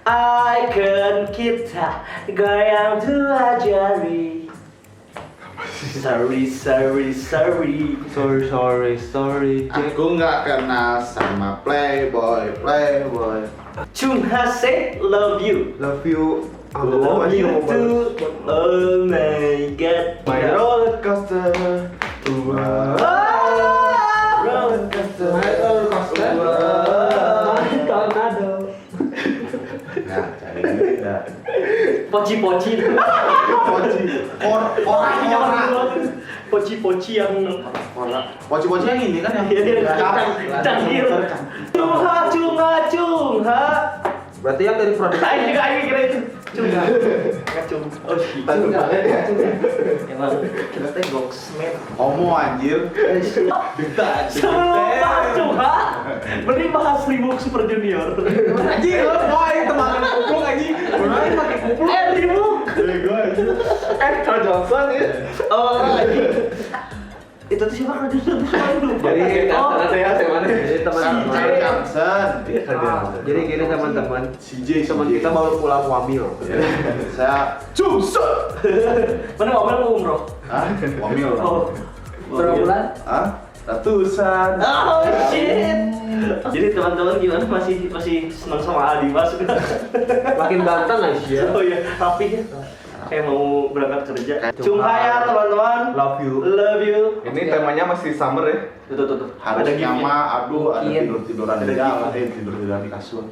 Icon kita goyang dua jari. Sorry. Aku nggak kenal sama playboy. Cuma say love you. Love you. Love you too. Oh my god. My roller coaster. Roller coaster. My roller coaster. Tornado. Nah, cari dah. Poci. Poci yang Poci yang ini kan yang canggih. Cunga. Berarti yang dari produk. Ayo kira itu. Cunga. Oh shit. Emang kita teh goksmet. homo anjir. Sebelum bahas cunga, mending bahas Reebok Super Junior. Anjir, boy, teman kupluk anjing. Beneran pakai kupluk. Reebok. Carl Johnson ya. Oh, anjing. Itu tuh siapa kan lupa. Jadi ada ya mana? Jadi teman-teman. Johnson. Jadi gini teman-teman. CJ Teman kita baru pulang wamil. Saya Johnson. Mana mobil mau umroh? Hah? Wamil. Oh. Berapa bulan? Hah? Ratusan. Oh shit. Jadi teman-teman gimana masih senang sama Adi Mas? Makin ganteng guys ya. Oh iya, rapi ya. Kayak mau berangkat kerja. Cuma ya teman-teman. Love you. Love you. Ini temanya masih summer ya? Tuh. Harusnya gift-nya. mah aduh ada Mungkin. tidur-tiduran di jalan, tidur-tiduran di kasur.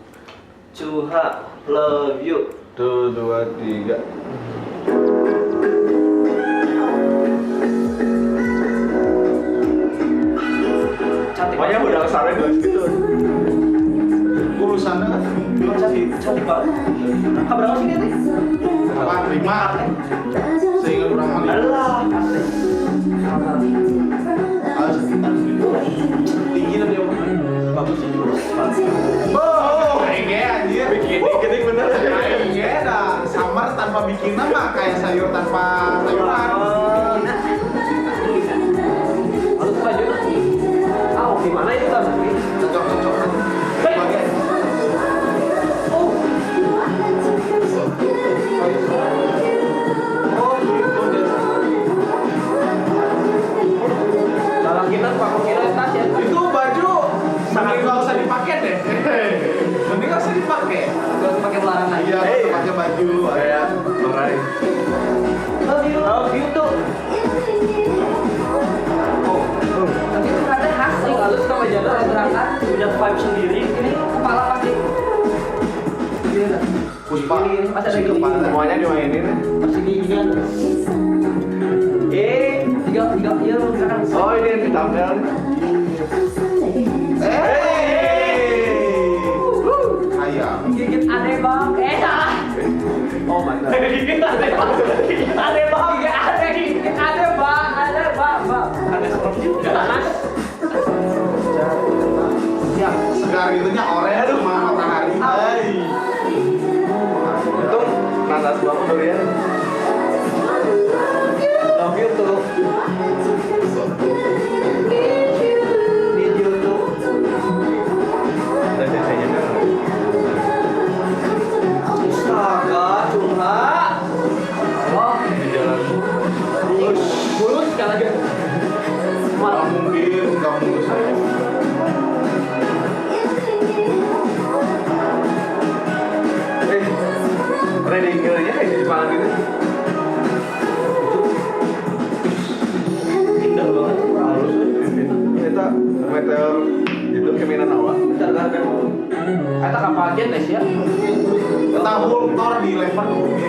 Cuha, love you. 1, 2, 3. Cantik. Pokoknya udah kesana guys gitu. Urusannya kan Emang cantik banget. Kabar apa sih ini? apa? 5. Sehingga kurang mali. Alah. Sekitar tinggi lah dia. Bagus sih. Oh, enge anjir. Gede bener. Enge dah. Samar tanpa bikinan mah kayak sayur tanpa sayuran. Harus baju. Gimana itu kan? Cocok. Bagian. Dalam kita pakai kira tas ya. Itu baju sangat nggak usah dipakai deh. Mending nggak usah dipakai. Gak usah pakai pelarangan. Iya, pakai baju. Kayak Lerai. Love you tuh. Tapi itu katanya khas nih. Lalu suka bejana kalau berangkat. Punya vibe sendiri. Ini kepala pasti. Gila. Puspa. Masih ada Si gini. kepala. Semuanya dimainin. Masih gini. Tiga iya lu misalkan. Oh ini yang ditampil. Ayam. Gigit aneh bang. Salah. Oh my god. Gigit aneh banget. Gigit aneh bang. Aneh seperti juga. Yang segar itunya oranye sama matahari. Hai. Untung nanas banget durian. Love you tuh. Need you tuh. Ada sensenya kan. Astaga, Cuma. Oh, Di jalan. mulus sekali lagi. Nggak mungkin, nggak mungkin. Reading girl-nya kayak di Jepang gitu. Indah banget. Halus. Kita meter itu keminan awak. Kata kapagen guys ya. Tahun Thor dilempar ke bumi.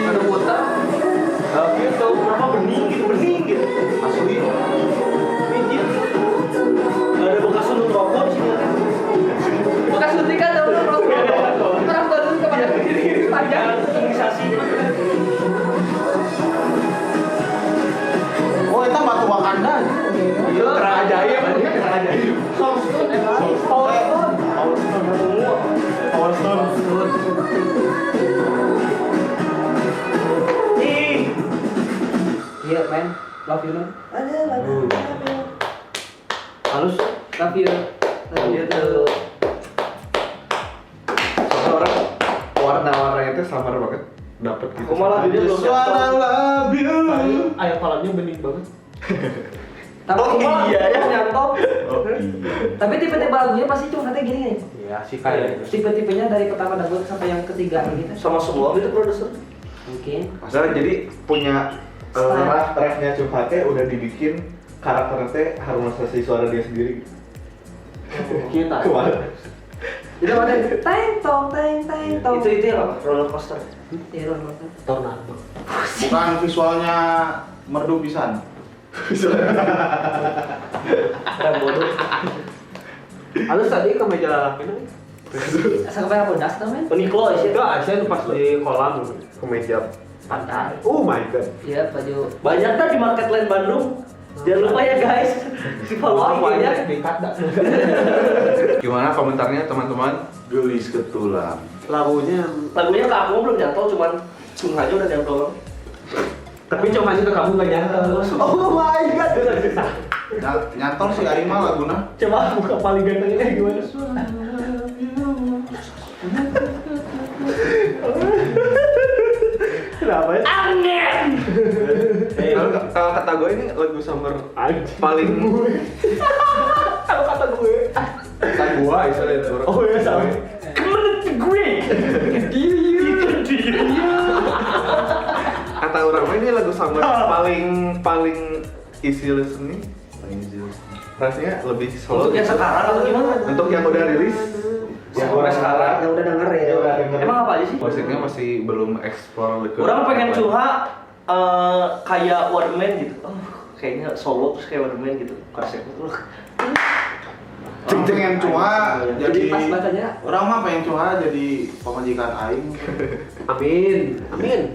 Ada muter. Love you tuh. Kenapa bening gitu. Asli. Mijit. Gak ada bekas sunut rokok sih. Bekas suntikan tuh orang baru kepada diri panjang. Imunisasi. Oh, itu batu Wakanda. Iya. Kerang ajaib. Kerang ajaib. Power Stone. Iya men, love you man. Halus. Love you. samar banget dapat gitu. Aku malah dia belum Wanna love you. Ayam palanya bening banget. Tapi Oh iya ya nyantol. Oh, iya. Tapi tipe-tipe lagunya pasti cuma nanti gini nih. Iya sih kayak. Tipe-tipenya dari pertama dangdut sampai yang ketiga gitu. Sama semua gitu produser. Mungkin. Masalah jadi punya raf-rafnya Cuma teh udah dibikin karakternya teh harus versi suara dia sendiri. Kita. Kemana? Jadi ada teng tong teng tong. Itu ya roller coaster. Iya roller coaster. Tornado. Bukan visualnya merdu pisan. Rem bodoh. Halus tadi ke meja lalapin. Sampai apa das namanya? Peniklo sih. Enggak, saya pas di kolam ke meja. Pantai. Oh my god. Iya baju. Banyak kan di market lain Bandung. Jangan lupa ya guys. Si follow IG-nya. di kada. Gimana komentarnya teman-teman? Gelis ketulang. Lagunya Lagunya ke aku belum nyantol, cuman aja udah nyantol. tapi cuma ke kamu nggak nyantol. Oh my god. Nyantol si Aing mah laguna. Coba buka paling gantengnya gimana? Kenapa ya? Angin. Kalau kata gue ini lagu summer paling Kalau kata gue. kata gue istilahnya itu. Oh iya sama. Kemenit gue. Kata orang mah ini lagu summer paling easy listening. Paling easy listening. Rasanya lebih slow. Untuk yang sekarang atau gimana? Untuk yang udah rilis, Yang udah sekarang. Yang udah denger ya. Emang apa aja sih? musiknya masih belum explore ke. Orang pengen Cuma kayak Waterman gitu. Oh, kayaknya solo terus kayak Waterman gitu. Konsepnya. Orang pengen cuma jadi Pas bacanya. orang mah pengen cuma jadi pemajikan Aing. Amin. Amin.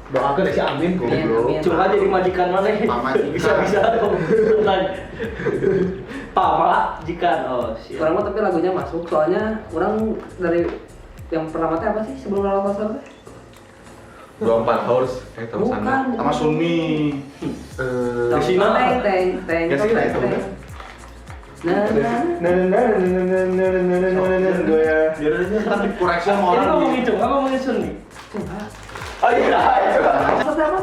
Doakan si Amin Amin, goblok. amin. Cuma jadi majikan mana ya? Pamajikan. Bisa Pamajikan. Oh, siap. Orang mah tapi lagunya masuk soalnya orang dari yang pertama teh apa sih sebelum roller coaster teh? 24 hours tahu Bukan. sana. Sama Sunmi. Kesina. Teng teng teng Kesina teng itu teng. udah. Dia tapi koreksi sama Ini orang. ngomongin Cuma, ngomongin Sunni. Coba. Oh iya. Maksudnya apa?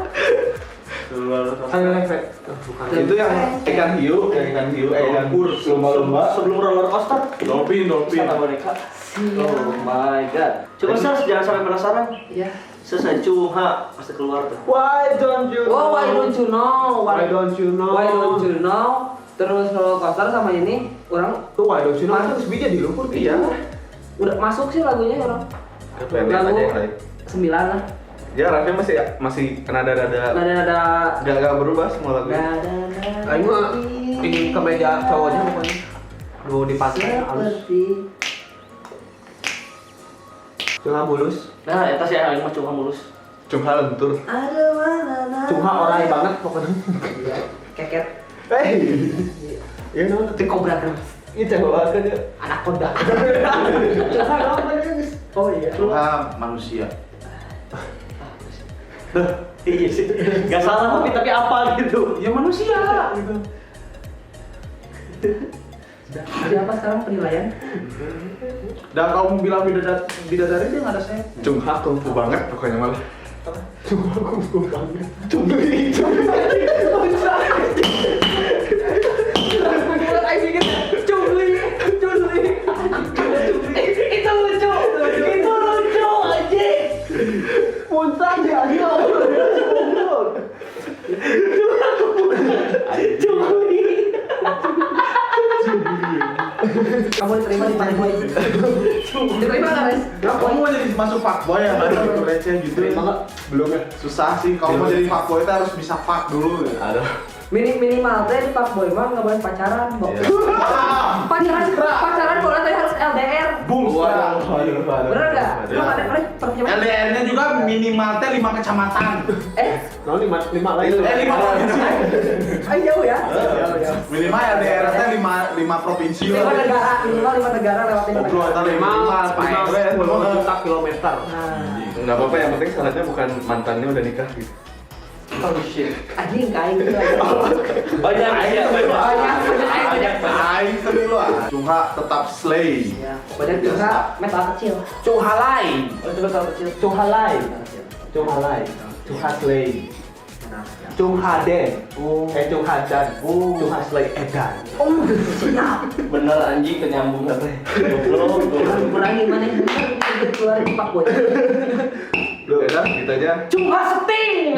Ayo efek. Bukan. Itu yang ikan hiu, ikan lumba-lumba. Sebelum roller coaster. Dolphin. Sama boneka. Oh my god. Coba Sas, jangan sampai penasaran. Iya. Selesai Cuma pasti keluar tuh. Why don't you? Oh, why don't you know? Why don't you know? Why don't you know? Terus roller coaster sama ini orang Tuh why don't you know? Terus bija di lumpur. Iya. udah masuk sih lagunya orang. Lihat aja yang lain. 9 lah. Ya rapnya masih nada-nada gak berubah semua lagu. Aing mah ingin ke meja cowoknya pokoknya. Mau di pantai halus. Seperti Cuma mulus. Nah, eta sih aing mah Cuma mulus. Cuma lentur. ada mana. Cuma orai banget pokoknya. Keket. Iya non. Itu kobra kan. Itu banget kan ya. Anak koda. Oh iya. Cuma manusia. Iya sih. Gak salah tapi apa gitu. Ya manusia. Jadi apa sekarang penilaian? Dan kamu bilang bidadari dia nggak ada saya. Cuma kungfu banget pokoknya malah. Itu lucu. Itu lucu anjing. Muntah dia. Kamu diterima di Fuckboy. Diterima nggak, Res? Kamu mau jadi masuk fuckboy ya kan? Gitu receh gitu. Belum ya? Susah sih. Kalau mau jadi fuckboy itu harus bisa fuck dulu. Ya. Ada. Minimal teh di Fuckboy mah nggak boleh pacaran. Pacaran boleh tapi harus LDR. Boom. Bener nggak? Lu ada pertanyaan? LDR-nya juga minimal teh 5 kecamatan. No 5 lagi. 5 provinsi. Ayo jauh ya. Minimal LDR teh 5 provinsi. 5 negara, minimal 5 negara lewatin. Goblok atau 10 juta kilometer. Nah, Nggak apa-apa, yang penting syaratnya bukan mantannya udah nikah gitu. Oh shit. anjing kain gitu. Banyak aja. Banyak. Aing seni lu ah. Cungha tetap slay. Ya, pokoknya Cungha metal kecil. Cunghalai. Oh, itu metal kecil. Cunghalai. Metal kecil. Cunghalai. Cungha Slay. Nah, ya. Cunghaden. Oh. Cunghadan. Oh. Cungha Slay Edan. Oh, siap. Bener anjing kenyambung apa? Goblok. Kurangi mana? Keluar Pak Boy. Lu udah gitu aja. Cungha Seting.